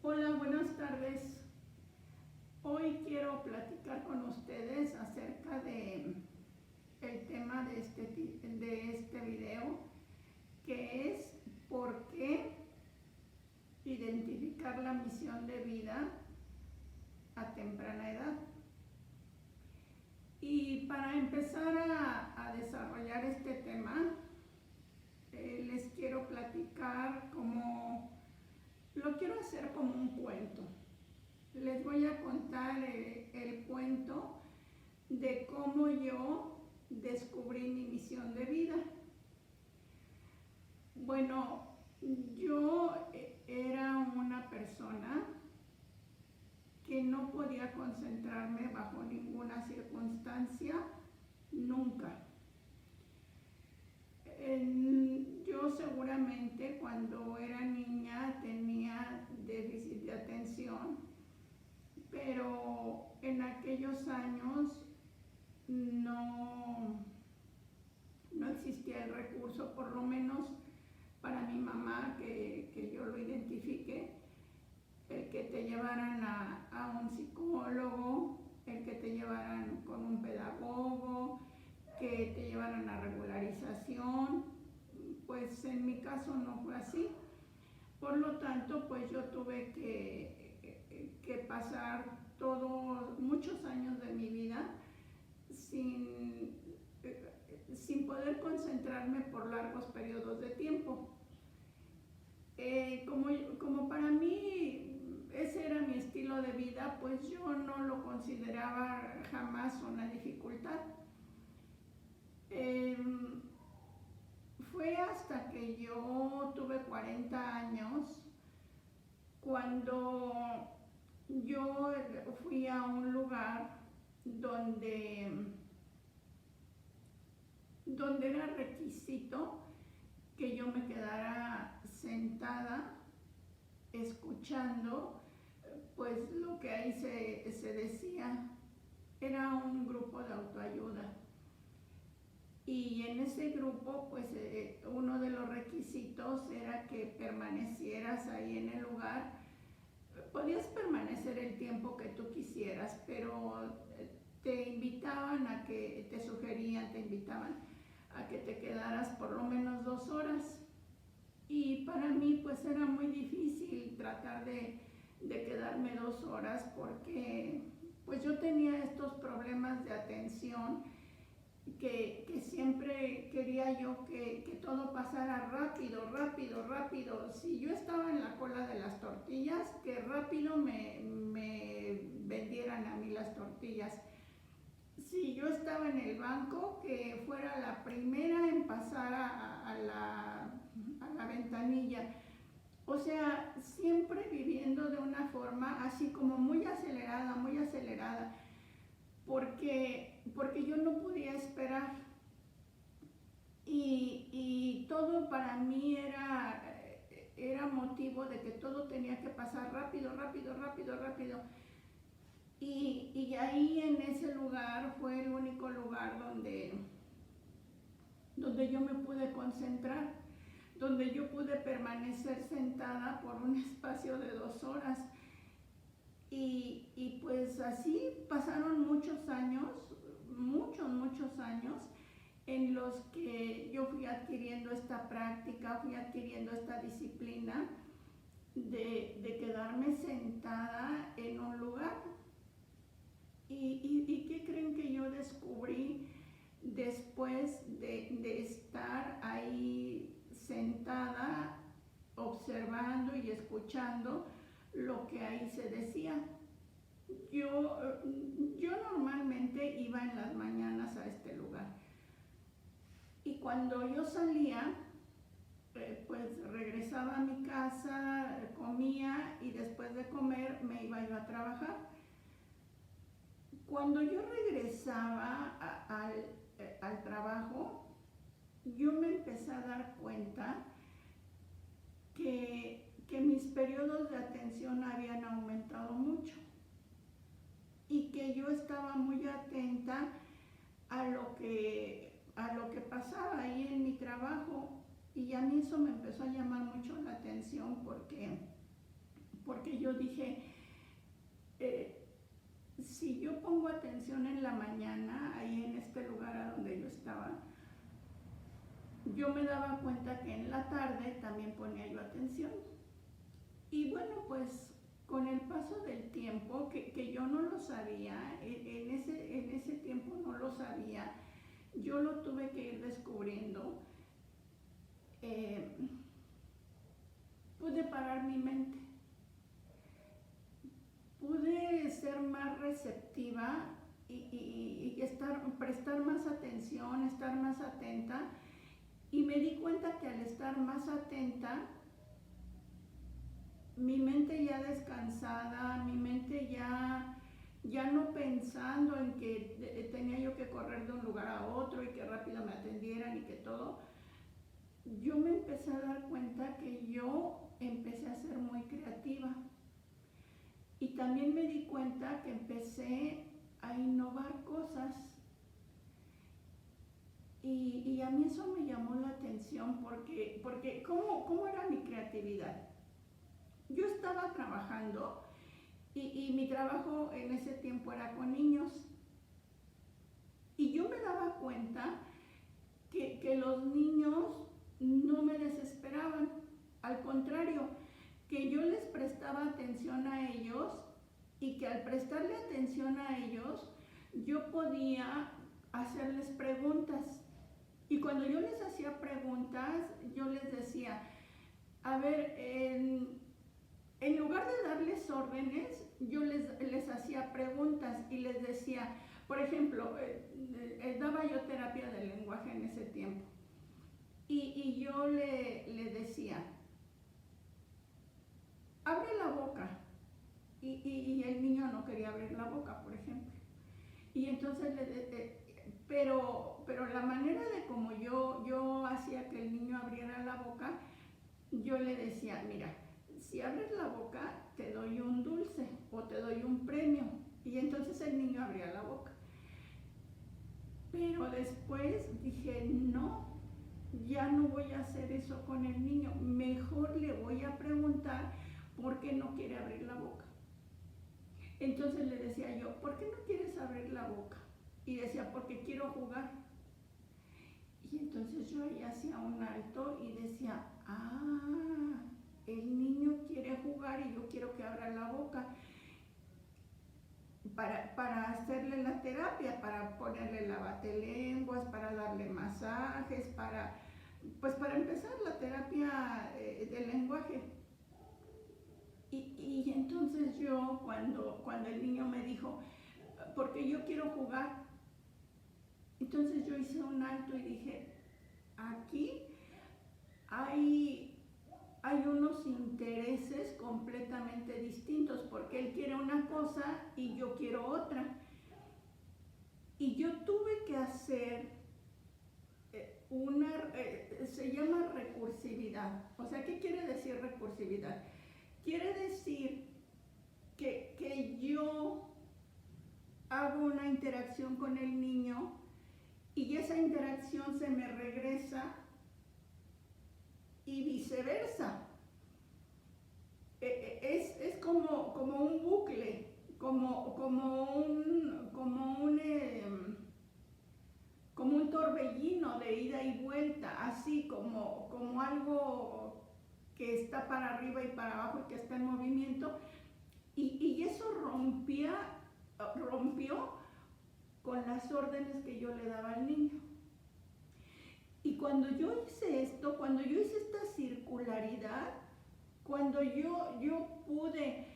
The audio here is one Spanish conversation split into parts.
Hola, buenas tardes. Hoy quiero platicar con ustedes acerca de el tema de este video, que es por qué identificar la misión de vida a temprana edad. Y para empezar a desarrollar este tema, les quiero platicar lo quiero hacer como un cuento. Les voy a contar el cuento de cómo yo descubrí mi misión de vida. Bueno, yo era una persona que no podía concentrarme bajo ninguna circunstancia, nunca. Yo seguramente cuando era niña tenía déficit de atención, pero en aquellos años no existía el recurso, por lo menos para mi mamá, que yo lo identifique, el que te llevaran a un psicólogo, el que te llevaran con un pedagogo, que te llevaran a regularización. Pues en mi caso no fue así. Por lo tanto, pues yo tuve que pasar muchos años de mi vida sin poder concentrarme por largos periodos de tiempo. Como para mí ese era mi estilo de vida, pues yo no lo consideraba jamás una dificultad. Fue hasta que yo tuve 40 años cuando yo fui a un lugar donde era requisito que yo me quedara sentada escuchando pues lo que ahí se decía. Era un grupo de autoayuda. Y en ese grupo, pues uno de los requisitos era que permanecieras ahí en el lugar. Podías permanecer el tiempo que tú quisieras, pero te invitaban te invitaban a que te quedaras por lo menos 2 horas. Y para mí, pues era muy difícil tratar de quedarme 2 horas porque pues yo tenía estos problemas de atención que siempre quería yo que todo pasara rápido, rápido, rápido. Si yo estaba en la cola de las tortillas, que rápido me vendieran a mí las tortillas. Si yo estaba en el banco, que fuera la primera en pasar a la ventanilla. O sea, siempre viviendo de una forma así como muy acelerada, porque yo no podía esperar. Y todo para mí era motivo de que todo tenía que pasar rápido, rápido, rápido, rápido. Y ahí en ese lugar fue el único lugar donde yo me pude concentrar, donde yo pude permanecer sentada por un espacio de 2 horas. Y pues así pasaron muchos años, muchos años, en los que yo fui adquiriendo esta práctica, fui adquiriendo esta disciplina de quedarme sentada en un lugar. ¿Y qué creen que yo descubrí después de estar ahí sentada, observando y escuchando lo que ahí se decía? Yo normalmente iba en las mañanas a este lugar. Y cuando yo salía, pues regresaba a mi casa, comía y después de comer me iba yo a trabajar. Cuando yo regresaba al trabajo, yo me empecé a dar cuenta que mis periodos de atención habían aumentado mucho y que yo estaba muy atenta a lo que pasaba ahí en mi trabajo. Y a mí eso me empezó a llamar mucho la atención porque porque yo dije, si yo pongo atención en la mañana, ahí en este lugar a donde yo estaba, yo me daba cuenta que en la tarde también ponía yo atención. Y bueno, pues con el paso del tiempo, que yo no lo sabía, en ese tiempo no lo sabía, yo lo tuve que ir descubriendo, pude parar mi mente, pude ser más receptiva y prestar más atención, estar más atenta, y me di cuenta que al estar más atenta, mi mente ya descansada, mi mente ya no pensando en que tenía yo que correr de un lugar a otro y que rápido me atendieran y que todo, yo me empecé a dar cuenta que yo empecé a ser muy creativa. Y también me di cuenta que empecé a innovar cosas. Y a mí eso me llamó la atención porque ¿cómo era mi creatividad? Yo estaba trabajando y mi trabajo en ese tiempo era con niños. Y yo me daba cuenta que los niños no me desesperaban. Al contrario, que yo les prestaba atención a ellos y que al prestarle atención a ellos, yo podía hacerles preguntas. Y cuando yo les hacía preguntas, yo les decía, a ver, en lugar de darles órdenes, yo les hacía preguntas y les decía, por ejemplo, daba yo terapia de lenguaje en ese tiempo. Y yo le decía, abre la boca. Y el niño no quería abrir la boca, por ejemplo. Y entonces, pero la manera de como yo hacía que el niño abriera la boca, yo le decía, mira, si abres la boca, te doy un dulce o te doy un premio. Y entonces el niño abría la boca. Pero después dije, no, ya no voy a hacer eso con el niño. Mejor le voy a preguntar por qué no quiere abrir la boca. Entonces le decía yo, ¿por qué no quieres abrir la boca? Y decía, porque quiero jugar. Y entonces yo ahí hacía un alto y decía, el niño quiere jugar y yo quiero que abra la boca para hacerle la terapia, para ponerle lavatelenguas, para darle masajes, para empezar la terapia del lenguaje. Y entonces yo, cuando el niño me dijo, porque yo quiero jugar, entonces yo hice un alto y dije, aquí hay unos intereses completamente distintos, porque él quiere una cosa y yo quiero otra. Y yo tuve que hacer se llama recursividad. O sea, ¿qué quiere decir recursividad? Quiere decir que yo hago una interacción con el niño y esa interacción se me regresa y viceversa. Es como un bucle, como un torbellino de ida y vuelta, así como algo que está para arriba y para abajo y que está en movimiento. Y eso rompió con las órdenes que yo le daba al niño. Y cuando yo hice esto, cuando yo hice esta circularidad, cuando yo pude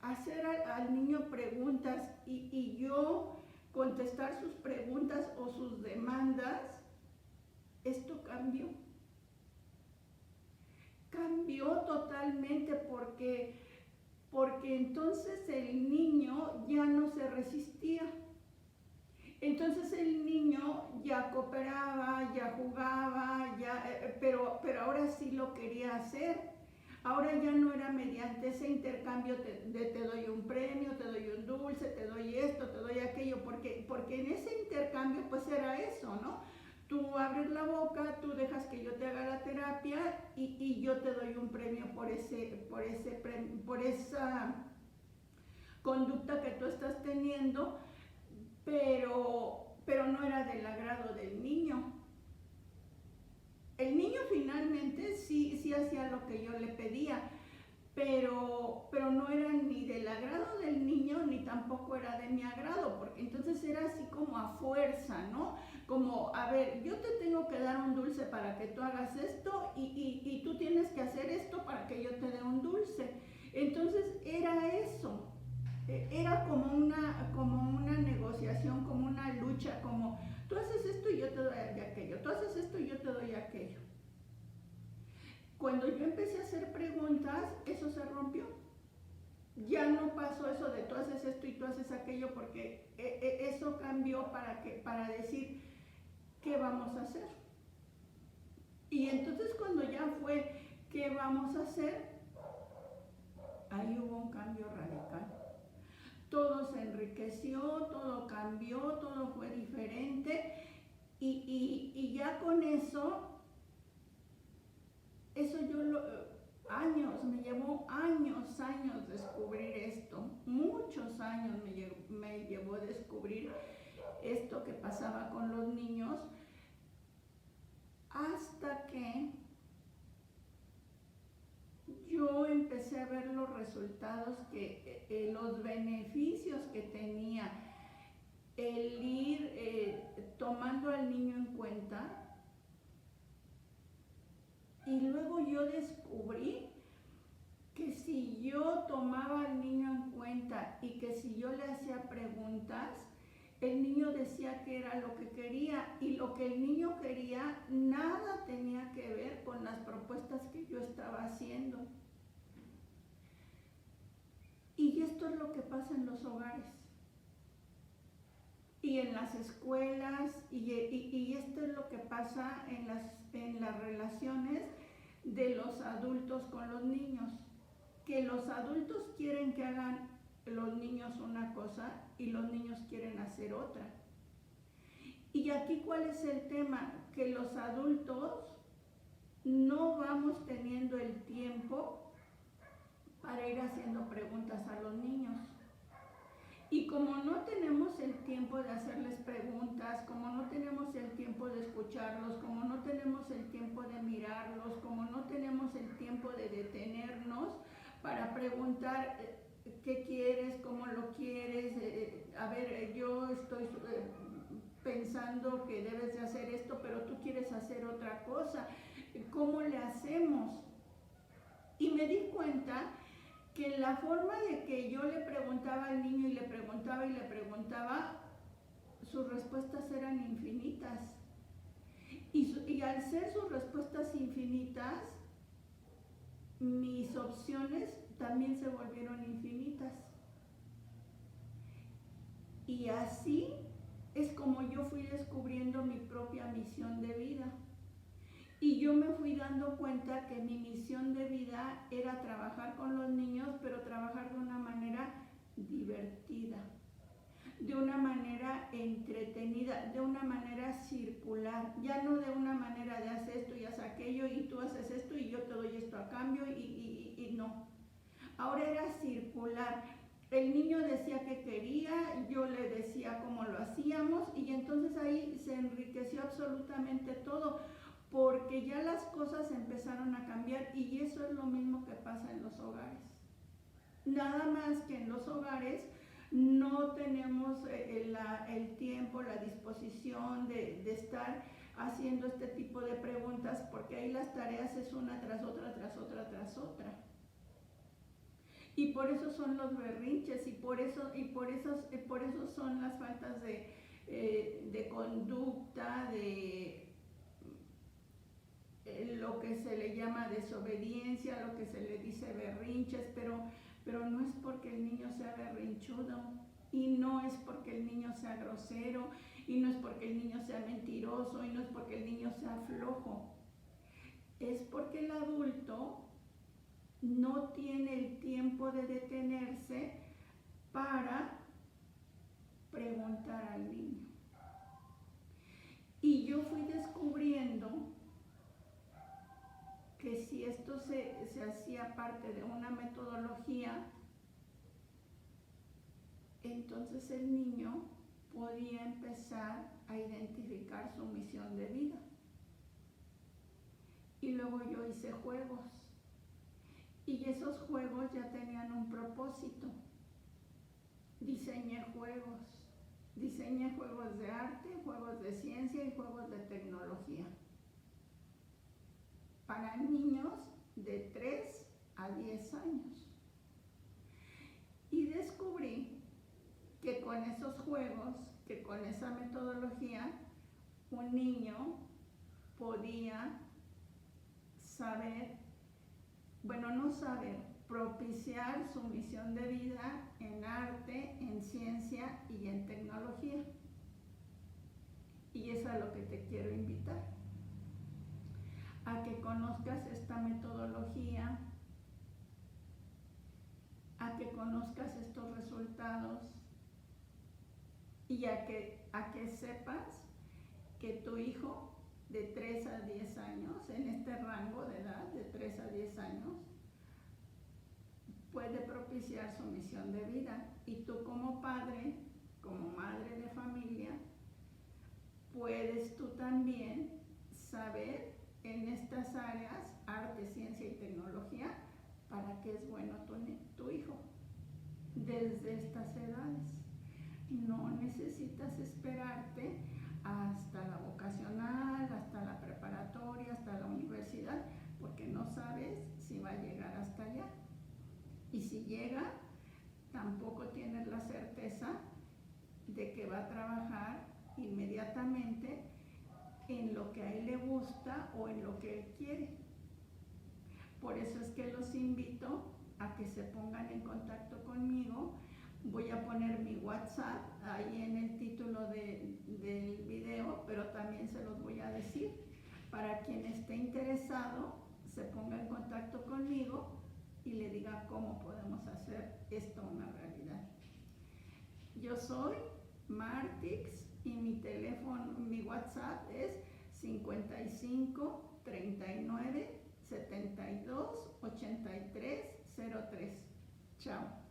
hacer al niño preguntas y yo contestar sus preguntas o sus demandas, esto cambió. Cambió totalmente porque entonces el niño ya no se resistía. Entonces el niño ya cooperaba, ya jugaba, pero ahora sí lo quería hacer. Ahora ya no era mediante ese intercambio te doy un premio, te doy un dulce, te doy esto, te doy aquello, porque en ese intercambio pues era eso, ¿no? Tú abres la boca, tú dejas que yo te haga la terapia y yo te doy un premio por esa conducta que tú estás teniendo, pero no era del agrado del niño. El niño finalmente sí hacía lo que yo le pedía, pero no era ni del agrado del niño ni tampoco era de mi agrado, porque entonces era así como a fuerza, ¿no? Como, a ver, yo te tengo que dar un dulce para que tú hagas esto y tú tienes que hacer esto para que yo te dé un dulce. Entonces era eso, era como una negociación, como una lucha, como tú haces esto y yo te doy aquello, tú haces esto y yo te doy aquello. Cuando yo empecé a hacer preguntas, eso se rompió. Ya no pasó eso de tú haces esto y tú haces aquello, porque eso cambió para decir qué vamos a hacer. Y entonces cuando ya fue qué vamos a hacer, ahí hubo un cambio radical. Todo se enriqueció, todo cambió, todo fue diferente y ya con eso me llevó años descubrir esto, muchos años me llevó a descubrir esto que pasaba con los niños, hasta que yo empecé a ver los resultados, los beneficios que tenía el ir tomando al niño en cuenta. Y luego yo descubrí que si yo tomaba al niño en cuenta y que si yo le hacía preguntas, el niño decía que era lo que quería, y lo que el niño quería nada tenía que ver con las propuestas que yo estaba haciendo. Y esto es lo que pasa en los hogares y en las escuelas, y esto es lo que pasa en las relaciones de los adultos con los niños, que los adultos quieren que hagan los niños una cosa y los niños quieren hacer otra. Y aquí, ¿cuál es el tema? Que los adultos no vamos teniendo el tiempo para ir haciendo preguntas a los niños. Y como no tenemos el tiempo de hacerles preguntas, como no tenemos el tiempo de escucharlos, como no tenemos el tiempo de mirarlos, como no tenemos el tiempo de detenernos para preguntar qué quieres, cómo lo quieres, a ver, yo estoy pensando que debes de hacer esto, pero tú quieres hacer otra cosa, ¿cómo le hacemos? Y me di cuenta que la forma de que yo le preguntaba al niño y le preguntaba, sus respuestas eran infinitas. Y al ser sus respuestas infinitas, mis opciones también se volvieron infinitas. Y así es como yo fui descubriendo mi propia misión de vida. Y yo me fui dando cuenta que mi misión de vida era trabajar con los niños, pero trabajar de una manera divertida, de una manera entretenida, de una manera circular, ya no de una manera de hacer esto y haz aquello y tú haces esto y yo te doy esto a cambio y no. Ahora era circular. El niño decía que quería, yo le decía cómo lo hacíamos, y entonces ahí se enriqueció absolutamente todo, porque ya las cosas empezaron a cambiar, y eso es lo mismo que pasa en los hogares. Nada más que en los hogares no tenemos el tiempo, la disposición de estar haciendo este tipo de preguntas, porque ahí las tareas es una tras otra, tras otra, tras otra. Y por eso son los berrinches, y por eso son las faltas de conducta, de lo que se le llama desobediencia, lo que se le dice berrinches, pero no es porque el niño sea berrinchudo, y no es porque el niño sea grosero, y no es porque el niño sea mentiroso, y no es porque el niño sea flojo. Es porque el adulto no tiene el tiempo de detenerse para preguntar al niño. Y yo fui descubriendo que si esto se hacía parte de una metodología, entonces el niño podía empezar a identificar su misión de vida. Y luego yo hice juegos. Y esos juegos ya tenían un propósito. Diseñé juegos de arte, juegos de ciencia y juegos de tecnología. Para niños de 3 a 10 años. Y descubrí que con esos juegos, que con esa metodología, un niño podía propiciar su misión de vida en arte, en ciencia y en tecnología. Y es a lo que te quiero invitar, a que conozcas esta metodología, a que conozcas estos resultados y a que sepas que tu hijo de 3 a 10 años, en este rango de edad de 3 a 10 años, puede propiciar su misión de vida. Y tú como padre, como madre de familia, puedes tú también saber en estas áreas, arte, ciencia y tecnología, para qué es bueno tu hijo, desde estas edades. No necesitas esperarte hasta la vocacional, hasta la preparatoria, hasta la universidad, porque no sabes si va a llegar hasta allá. Y si llega, tampoco tienes la certeza de que va a trabajar inmediatamente en lo que a él le gusta o en lo que él quiere. Por eso es que los invito a que se pongan en contacto conmigo. Voy a poner mi WhatsApp ahí en el título del video, pero también se los voy a decir. Para quien esté interesado, se ponga en contacto conmigo y le diga cómo podemos hacer esto una realidad. Yo soy Martix y mi teléfono, mi WhatsApp es 55 39 72 83 03. Chao.